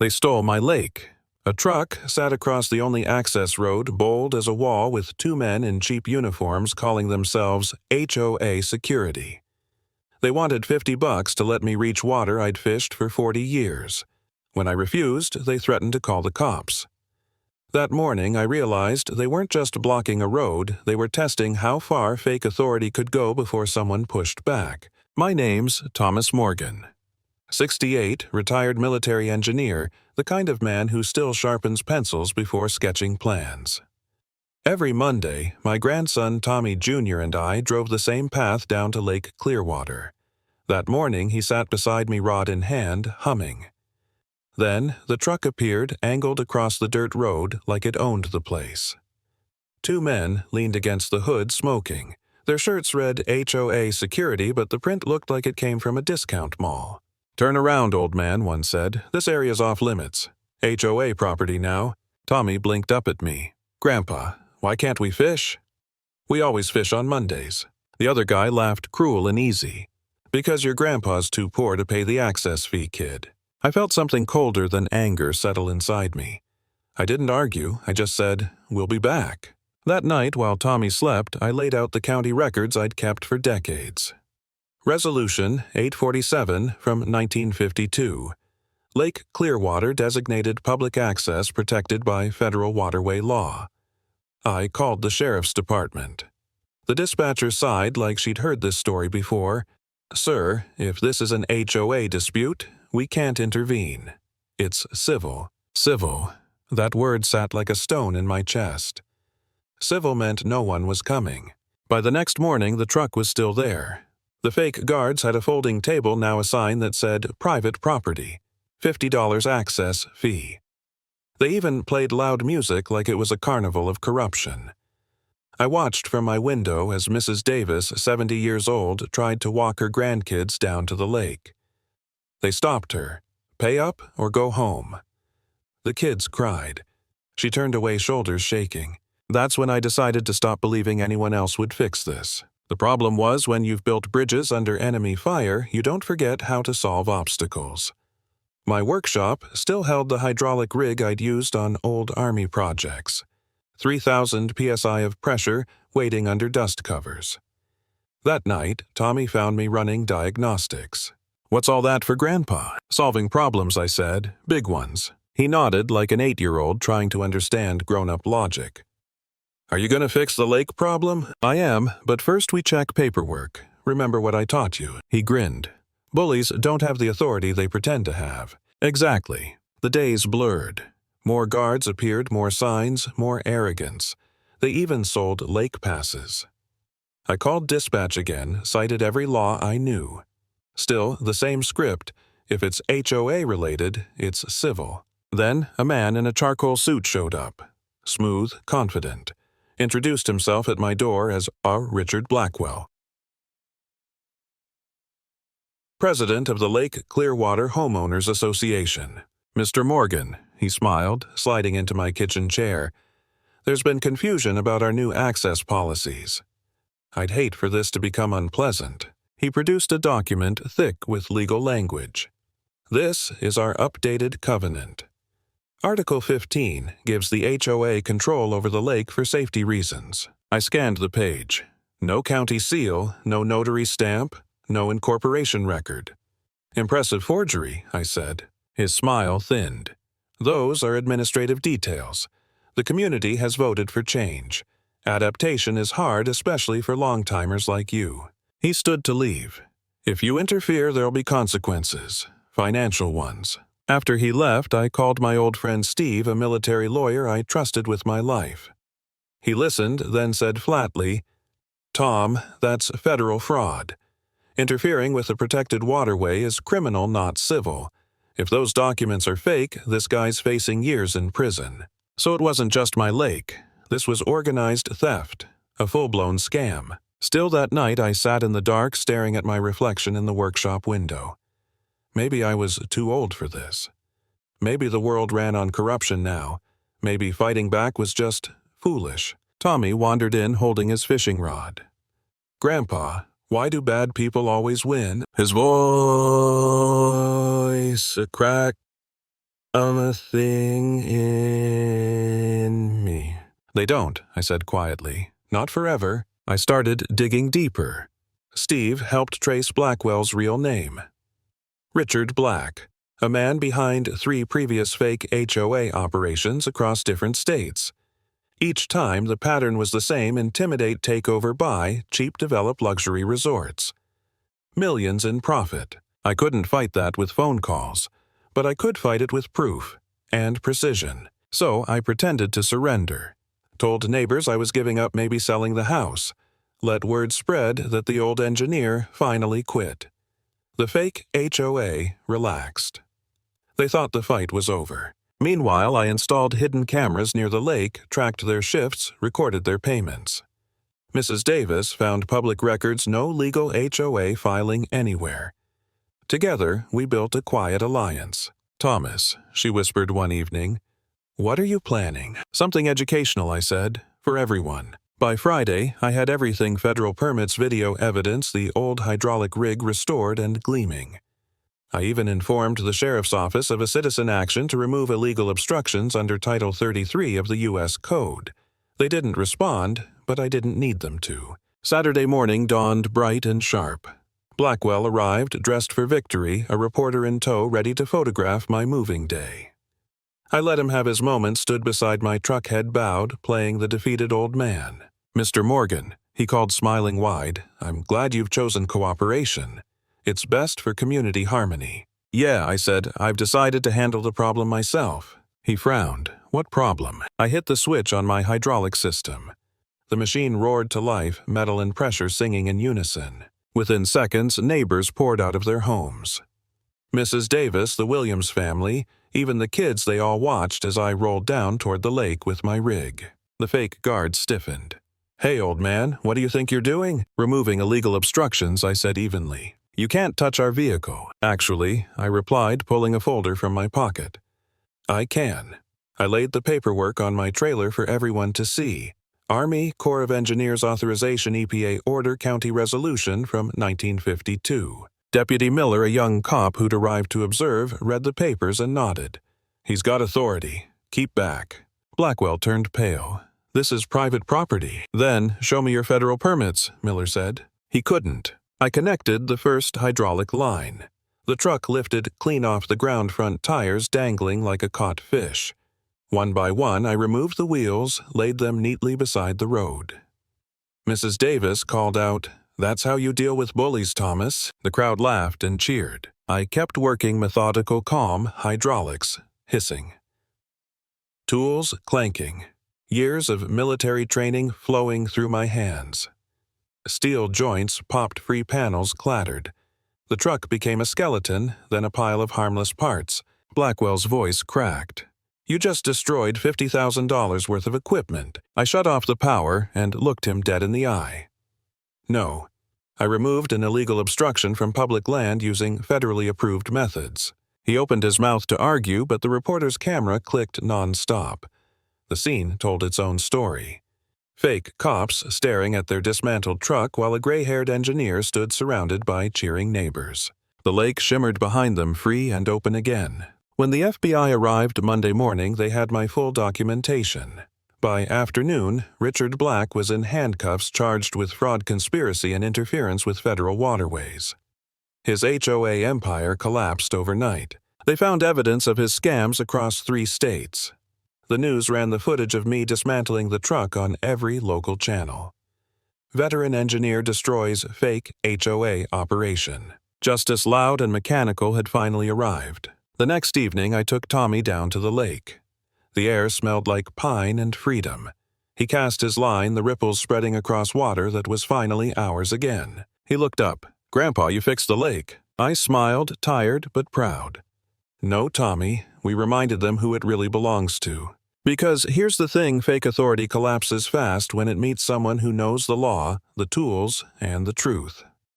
They stole my lake. A truck sat across the only access road, bold as a wall, with two men in cheap uniforms calling themselves HOA Security. They wanted $50 to let me reach water I'd fished for 40 years. When I refused, they threatened to call the cops. That morning, I realized they weren't just blocking a road, they were testing how far fake authority could go before someone pushed back. My name's Thomas Morgan. 68, retired military engineer, the kind of man who still sharpens pencils before sketching plans. Every Monday, my grandson Tommy Jr. and I drove the same path down to Lake Clearwater. That morning, he sat beside me, rod in hand, humming. Then, the truck appeared, angled across the dirt road like it owned the place. Two men leaned against the hood, smoking. Their shirts read HOA Security, but the print looked like it came from a discount mall. "Turn around, old man," one said. "This area's off limits. HOA property now." Tommy blinked up at me. "Grandpa, why can't we fish?" "We always fish on Mondays." The other guy laughed cruel and easy. "Because your grandpa's too poor to pay the access fee, kid." I felt something colder than anger settle inside me. I didn't argue, I just said, "We'll be back." That night, while Tommy slept, I laid out the county records I'd kept for decades. Resolution 847 from 1952. Lake Clearwater designated public access protected by federal waterway law. I called the sheriff's department. The dispatcher sighed like she'd heard this story before. "Sir, if this is an HOA dispute, we can't intervene. It's civil." Civil. That word sat like a stone in my chest. Civil meant no one was coming. By the next morning, the truck was still there. The fake guards had a folding table, now a sign that said private property, $50 access fee. They even played loud music like it was a carnival of corruption. I watched from my window as Mrs. Davis, 70 years old, tried to walk her grandkids down to the lake. They stopped her. "Pay up or go home." The kids cried. She turned away, shoulders shaking. That's when I decided to stop believing anyone else would fix this. The problem was, when you've built bridges under enemy fire, you don't forget how to solve obstacles. My workshop still held the hydraulic rig I'd used on old Army projects. 3,000 psi of pressure waiting under dust covers. That night, Tommy found me running diagnostics. "What's all that for Grandpa?" "Solving problems," I said. "Big ones." He nodded like an 8-year-old trying to understand grown-up logic. "Are you going to fix the lake problem?" "I am, but first we check paperwork. Remember what I taught you." He grinned. "Bullies don't have the authority they pretend to have." Exactly. The days blurred. More guards appeared, more signs, more arrogance. They even sold lake passes. I called dispatch again, cited every law I knew. Still, the same script. If it's HOA related, it's civil. Then, a man in a charcoal suit showed up. Smooth, confident. Introduced himself at my door as Richard Blackwell, president of the Lake Clearwater Homeowners Association. "Mr. Morgan," he smiled, sliding into my kitchen chair. "There's been confusion about our new access policies." I'd hate for this to become unpleasant. He produced a document thick with legal language. "This is our updated covenant. Article 15 gives the HOA control over the lake for safety reasons." I scanned the page. No county seal, no notary stamp, no incorporation record. "Impressive forgery," I said. His smile thinned. "Those are administrative details. The community has voted for change. Adaptation is hard, especially for long-timers like you." He stood to leave. "If you interfere, there'll be consequences. Financial ones." After he left, I called my old friend Steve, a military lawyer I trusted with my life. He listened, then said flatly, "Tom, that's federal fraud. Interfering with a protected waterway is criminal, not civil. If those documents are fake, this guy's facing years in prison." So it wasn't just my lake. This was organized theft, a full-blown scam. Still that night, I sat in the dark staring at my reflection in the workshop window. Maybe I was too old for this. Maybe the world ran on corruption now. Maybe fighting back was just foolish. Tommy wandered in holding his fishing rod. "Grandpa, why do bad people always win?" His voice cracked. A thing in me. They don't, I said quietly. Not forever. I started digging deeper. Steve helped trace Blackwell's real name. Richard Black, a man behind 3 previous fake HOA operations across different states. Each time, the pattern was the same: intimidate, takeover, buy, cheap develop luxury resorts. Millions in profit. I couldn't fight that with phone calls, but I could fight it with proof and precision. So I pretended to surrender. Told neighbors I was giving up, maybe selling the house. Let word spread that the old engineer finally quit. The fake HOA relaxed. They thought the fight was over. Meanwhile, I installed hidden cameras near the lake, tracked their shifts, recorded their payments. Mrs. Davis found public records, no legal HOA filing anywhere. Together, we built a quiet alliance. "Thomas," she whispered one evening, "what are you planning?" "Something educational," I said, "for everyone." By Friday, I had everything: federal permits, video evidence, the old hydraulic rig restored and gleaming. I even informed the sheriff's office of a citizen action to remove illegal obstructions under Title 33 of the U.S. Code. They didn't respond, but I didn't need them to. Saturday morning dawned bright and sharp. Blackwell arrived, dressed for victory, a reporter in tow, ready to photograph my moving day. I let him have his moment, stood beside my truck, head bowed, playing the defeated old man. "Mr. Morgan," he called, smiling wide, "I'm glad you've chosen cooperation. It's best for community harmony." "Yeah," I said, "I've decided to handle the problem myself." He frowned. "What problem?" I hit the switch on my hydraulic system. The machine roared to life, metal and pressure singing in unison. Within seconds, neighbors poured out of their homes. Mrs. Davis, the Williams family, even the kids, they all watched as I rolled down toward the lake with my rig. The fake guard stiffened. "Hey, old man, what do you think you're doing?" "Removing illegal obstructions," I said evenly. "You can't touch our vehicle." "Actually," I replied, pulling a folder from my pocket, "I can." I laid the paperwork on my trailer for everyone to see. Army Corps of Engineers Authorization, EPA Order, County Resolution from 1952. Deputy Miller, a young cop who'd arrived to observe, read the papers and nodded. "He's got authority. Keep back." Blackwell turned pale. "This is private property." "Then, show me your federal permits," Miller said. He couldn't. I connected the first hydraulic line. The truck lifted clean off the ground, front tires dangling like a caught fish. One by one, I removed the wheels, laid them neatly beside the road. Mrs. Davis called out, "That's how you deal with bullies, Thomas." The crowd laughed and cheered. I kept working, methodical, calm, hydraulics hissing. Tools clanking. Years of military training flowing through my hands. Steel joints popped, free panels clattered. The truck became a skeleton, then a pile of harmless parts. Blackwell's voice cracked. "You just destroyed $50,000 worth of equipment." I shut off the power and looked him dead in the eye. "No. I removed an illegal obstruction from public land using federally approved methods." He opened his mouth to argue, but the reporter's camera clicked non-stop. The scene told its own story. Fake cops staring at their dismantled truck while a gray-haired engineer stood surrounded by cheering neighbors. The lake shimmered behind them, free and open again. When the FBI arrived Monday morning, they had my full documentation. By afternoon, Richard Black was in handcuffs, charged with fraud, conspiracy, and interference with federal waterways. His HOA empire collapsed overnight. They found evidence of his scams across 3 states. The news ran the footage of me dismantling the truck on every local channel. Veteran engineer destroys fake HOA operation. Justice Loud and Mechanical had finally arrived. The next evening, I took Tommy down to the lake. The air smelled like pine and freedom. He cast his line, the ripples spreading across water that was finally ours again. He looked up. "Grandpa, you fixed the lake." I smiled, tired but proud. "No, Tommy," we reminded them who it really belongs to. Because here's the thing, fake authority collapses fast when it meets someone who knows the law, the tools, and the truth.